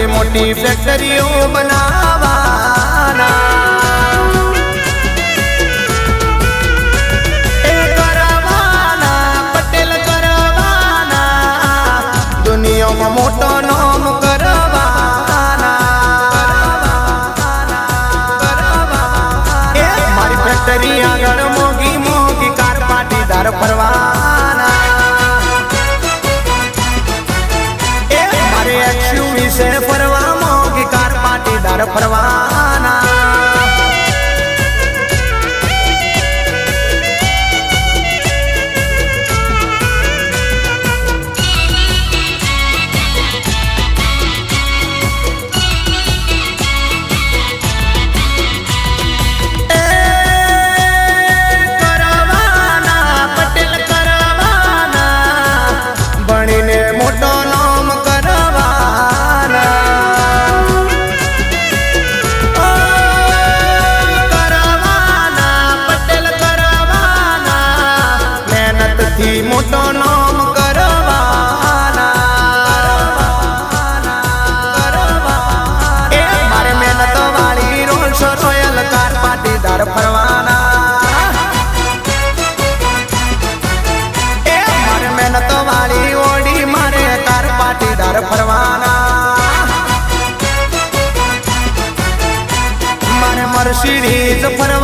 મોટી મોટી ફેક્ટરીઓ બનાવવાના પટેલ કરવાના દુનિયામાં મોટો નામ કરવાના મારી ફેક્ટરી આગળ મોગી મોગી કાર પાટીદાર ફરવાના વિશે ફરવા મોગી કાર પાટીદાર ફરવાના પટેલ કરવાના ભણીને મોટો નામ મોટો નામ કરવાના મારે મહેનત વાળી રોલ્સ રોયલ કાર પાટીદાર ફરવાના મારે મહેનત વાળી ઓડી મારે કાર પાટીદાર ફરવાના મારે મર્સિડીઝ ફરવાના